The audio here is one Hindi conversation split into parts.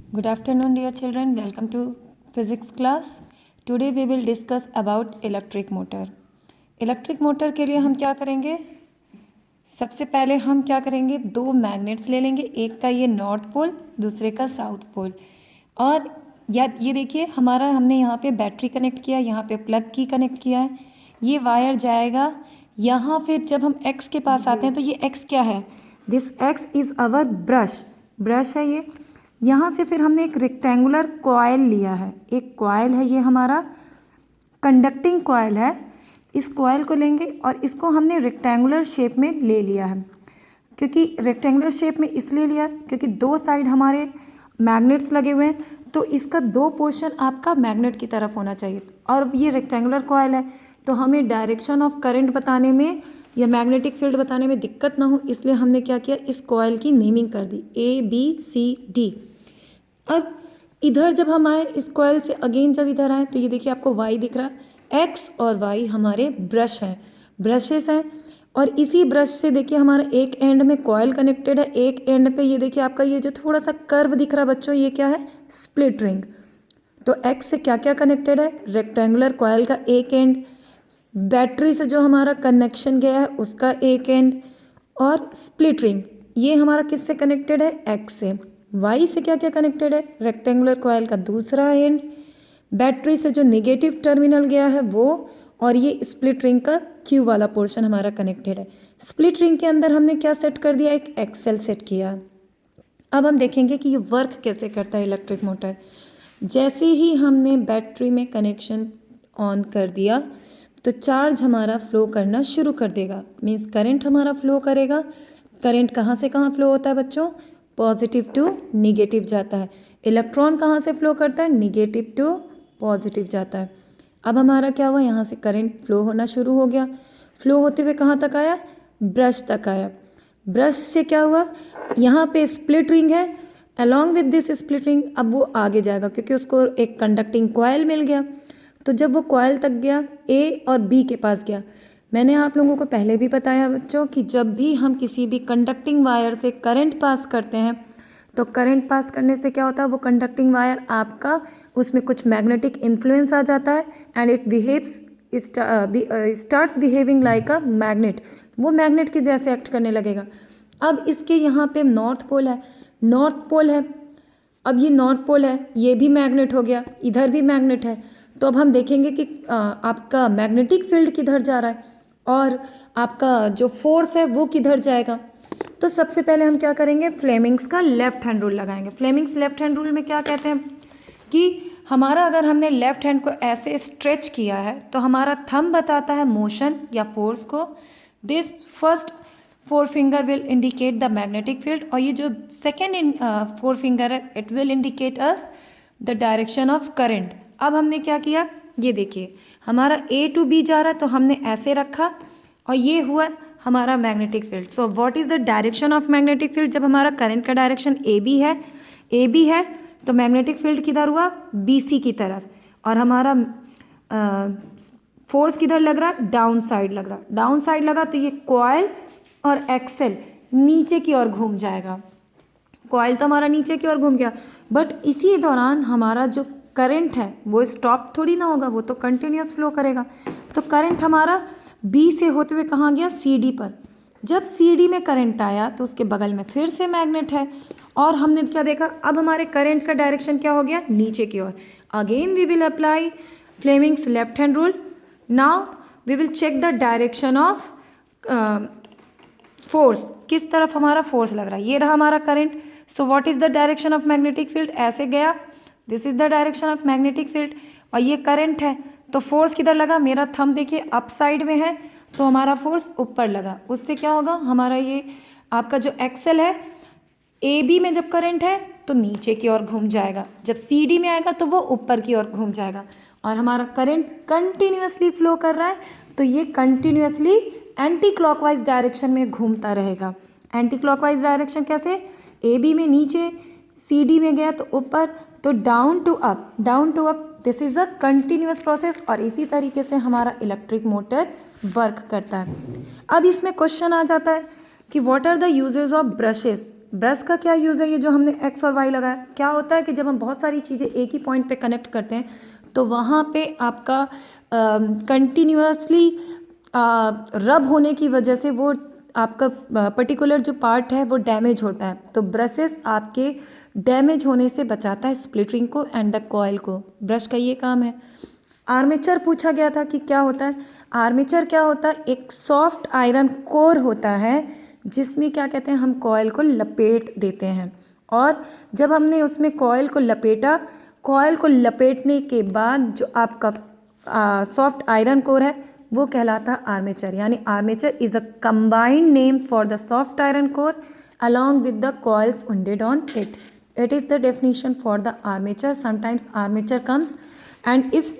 Good afternoon, dear children. Welcome to physics class. Today we will discuss about electric motor. Electric motor के लिए हम क्या करेंगे? सबसे पहले हम क्या करेंगे, दो मैग्नेट्स ले लेंगे, एक का ये नॉर्थ पोल, दूसरे का साउथ पोल। और ये देखिए हमारा हमने यहाँ पे बैटरी कनेक्ट किया, यहाँ पे प्लग की कनेक्ट किया है। ये वायर जाएगा यहाँ, फिर जब हम एक्स के पास आते हैं तो ये एक्स क्या है, this x is our brush है ये। यहाँ से फिर हमने एक रेक्टेंगुलर कॉइल लिया है, एक कॉइल है ये हमारा कंडक्टिंग कॉइल है। इस कॉइल को लेंगे और इसको हमने रेक्टेंगुलर शेप में ले लिया है। क्योंकि रेक्टेंगुलर शेप में इसलिए लिया क्योंकि दो साइड हमारे मैग्नेट्स लगे हुए हैं, तो इसका दो पोर्शन आपका मैग्नेट की तरफ होना चाहिए। और ये रेक्टेंगुलर कॉइल है तो हमें डायरेक्शन ऑफ करंट बताने में या मैग्नेटिक फील्ड बताने में दिक्कत ना हो, इसलिए हमने क्या किया, इस कॉइल की नेमिंग कर दी ABCD। अब इधर जब हम आए इस कॉइल से अगेन जब इधर आए तो ये देखिए आपको Y दिख रहा है, X और Y हमारे ब्रशेस हैं। और इसी ब्रश से देखिए हमारा एक एंड में कॉइल कनेक्टेड है, एक एंड पे ये देखिए आपका ये जो थोड़ा सा कर्व दिख रहा है बच्चों, ये क्या है, स्प्लिट रिंग। तो X से क्या क्या कनेक्टेड है, रेक्टेंगुलर कॉइल का एक एंड, बैटरी से जो हमारा कनेक्शन गया है उसका एक एंड, और स्प्लिट रिंग ये हमारा किससे कनेक्टेड है, X से। Y से क्या क्या कनेक्टेड है, रेक्टेंगुलर कॉइल का दूसरा एंड, बैटरी से जो नेगेटिव टर्मिनल गया है वो, और ये स्प्लिट रिंग का Q वाला पोर्शन हमारा कनेक्टेड है। स्प्लिट रिंग के अंदर हमने क्या सेट कर दिया, एक एक्सेल सेट किया। अब हम देखेंगे कि ये वर्क कैसे करता है इलेक्ट्रिक मोटर। जैसे ही हमने बैटरी में कनेक्शन ऑन कर दिया तो चार्ज हमारा फ्लो करना शुरू कर देगा, मीन्स करंट हमारा फ्लो करेगा। करंट कहाँ से कहाँ फ्लो होता है बच्चों, पॉजिटिव टू निगेटिव जाता है। इलेक्ट्रॉन कहाँ से फ्लो करता है, निगेटिव टू पॉजिटिव जाता है। अब हमारा क्या हुआ, यहाँ से करंट फ्लो होना शुरू हो गया। फ्लो होते हुए कहाँ तक आया, ब्रश तक आया। ब्रश से क्या हुआ, यहाँ पे स्प्लिट रिंग है, along with this split ring अब वो आगे जाएगा क्योंकि उसको एक कंडक्टिंग कॉइल मिल गया। तो जब वो कॉइल तक गया, A और B के पास गया। मैंने आप लोगों को पहले भी बताया बच्चों कि जब भी हम किसी भी कंडक्टिंग वायर से करंट पास करते हैं तो करंट पास करने से क्या होता है, वो कंडक्टिंग वायर आपका उसमें कुछ मैग्नेटिक इन्फ्लुएंस आ जाता है and it starts behaving like a magnet, वो मैग्नेट के जैसे एक्ट करने लगेगा। अब इसके यहाँ पे नॉर्थ पोल है, अब ये नॉर्थ पोल है, ये भी मैग्नेट हो गया, इधर भी मैग्नेट है। तो अब हम देखेंगे कि आपका मैग्नेटिक फील्ड किधर जा रहा है और आपका जो फोर्स है वो किधर जाएगा। तो सबसे पहले हम क्या करेंगे, फ्लेमिंग्स का लेफ्ट हैंड रूल लगाएंगे। फ्लेमिंग्स लेफ्ट हैंड रूल में क्या कहते हैं कि हमारा अगर हमने लेफ्ट हैंड को ऐसे स्ट्रेच किया है तो हमारा थंब बताता है मोशन या फोर्स को, this first four finger will indicate the magnetic field, और ये जो सेकेंड फोर फिंगर है it will indicate us the direction of current. अब हमने क्या किया, ये देखिए हमारा A to B जा रहा है तो हमने ऐसे रखा और ये हुआ हमारा magnetic field. So what is the direction of magnetic field, जब हमारा करंट का डायरेक्शन AB है तो मैग्नेटिक फील्ड किधर हुआ, BC की तरफ, और हमारा फोर्स किधर लग रहा, डाउन साइड लगा तो ये कॉइल और एक्सेल नीचे की ओर घूम जाएगा। कॉइल तो हमारा नीचे की ओर घूम गया, बट इसी दौरान हमारा जो करंट है वो स्टॉप थोड़ी ना होगा, वो तो कंटिन्यूस फ्लो करेगा। तो करंट हमारा B से होते हुए कहाँ गया, CD पर। जब CD में करंट आया तो उसके बगल में फिर से मैग्नेट है, और हमने क्या देखा, अब हमारे करंट का डायरेक्शन क्या हो गया, नीचे की ओर। Again we will apply Fleming's left hand rule. Now we will check the direction of force, किस तरफ हमारा फोर्स लग रहा है। ये रहा हमारा current, so what is the direction of magnetic field, ऐसे गया, this is the direction of magnetic field. और ये करंट है तो फोर्स किधर लगा, मेरा थंब देखिए अप साइड में है तो हमारा फोर्स ऊपर लगा। उससे क्या होगा, हमारा ये आपका जो एक्सेल है AB में जब करंट है तो नीचे की ओर घूम जाएगा, जब CD में आएगा तो वो ऊपर की ओर घूम जाएगा। और हमारा करंट कंटिन्यूसली फ्लो कर रहा है तो ये कंटिन्यूसली एंटी क्लॉकवाइज डायरेक्शन में घूमता रहेगा। एंटी क्लॉकवाइज डायरेक्शन कैसे, AB में नीचे, CD में गया तो ऊपर, तो down to up, this is a continuous process. और इसी तरीके से हमारा इलेक्ट्रिक मोटर वर्क करता है। अब इसमें क्वेश्चन आ जाता है कि what are the uses of brushes. Brush का क्या यूज़ है, ये जो हमने एक्स और वाई लगाया, क्या होता है कि जब हम बहुत सारी चीज़ें एक ही पॉइंट पे कनेक्ट करते हैं तो वहाँ पे आपका कंटिन्यूसली रब होने की वजह से वो आपका पर्टिकुलर जो पार्ट है वो डैमेज होता है। तो ब्रशेस आपके डैमेज होने से बचाता है स्प्लिटरिंग को एंड द कॉयल को। ब्रश का ये काम है। आर्मेचर पूछा गया था कि क्या होता है। आर्मेचर क्या होता है, एक सॉफ्ट आयरन कोर होता है जिसमें क्या कहते हैं, हम कॉयल को लपेट देते हैं। और जब हमने उसमें कॉयल को लपेटा, कॉयल को लपेटने के बाद जो आपका सॉफ्ट आयरन कोर है वो कहलाता है आर्मेचर। यानी armature is a combined name for the soft iron core along with the coils wounded on it. It is the definition for the armature. Sometimes armature comes, and if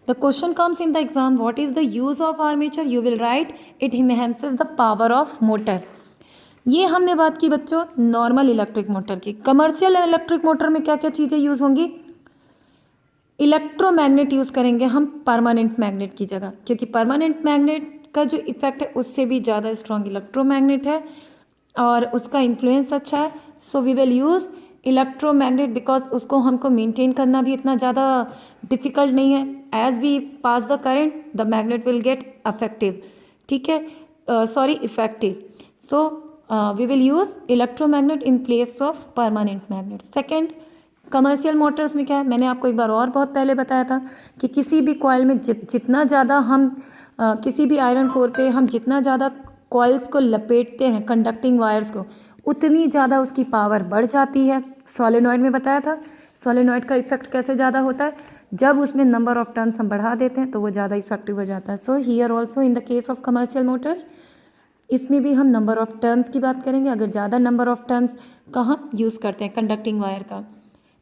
the question comes in the exam, what is the use of armature, you will write it enhances the power of motor. ये हमने बात की बच्चों नॉर्मल इलेक्ट्रिक मोटर की। कमर्शियल इलेक्ट्रिक मोटर में क्या क्या चीज़ें यूज़ होंगी, इलेक्ट्रोमैग्नेट यूज़ करेंगे हम परमानेंट मैग्नेट की जगह, क्योंकि परमानेंट मैग्नेट का जो इफेक्ट है उससे भी ज़्यादा स्ट्रॉन्ग इलेक्ट्रोमैग्नेट है और उसका इन्फ्लुएंस अच्छा है। So we will use electromagnet because उसको हमको मेंटेन करना भी इतना ज़्यादा डिफिकल्ट नहीं है। As we pass the current the magnet will get affective, ठीक है, sorry effective. So we will use electromagnet in place of permanent magnet. Second, commercial motors में क्या है, मैंने आपको एक बार और बहुत पहले बताया था कि किसी भी कॉइल में जितना ज़्यादा हम किसी भी आयरन कोर पे हम जितना ज़्यादा कॉइल्स को लपेटते हैं, कंडक्टिंग वायर्स को, उतनी ज़्यादा उसकी पावर बढ़ जाती है। सोलेनॉइड में बताया था सोलेनॉइड का इफेक्ट कैसे ज़्यादा होता है, जब उसमें नंबर ऑफ टर्न्स हम बढ़ा देते हैं तो वो ज़्यादा इफेक्टिव हो जाता है। So here also in the case of commercial motor, इसमें भी हम नंबर ऑफ टर्न्स की बात करेंगे। अगर ज़्यादा नंबर ऑफ टर्न्स कहाँ यूज़ करते हैं, कंडक्टिंग वायर का।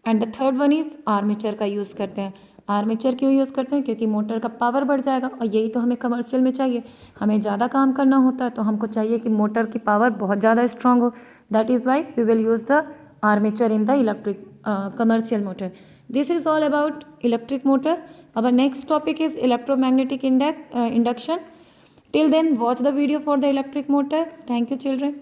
And the third one is armature का यूज़ करते हैं। आर्मेचर क्यों यूज़ करते हैं, क्योंकि मोटर का पावर बढ़ जाएगा और यही तो हमें कमर्शियल में चाहिए। हमें ज़्यादा काम करना होता है तो हमको चाहिए कि मोटर की पावर बहुत ज़्यादा स्ट्रांग हो। That is why we will use the armature in the electric commercial motor. This is all about electric motor. Our next topic is electromagnetic induction. Till then, watch the video for the electric motor. Thank you, children.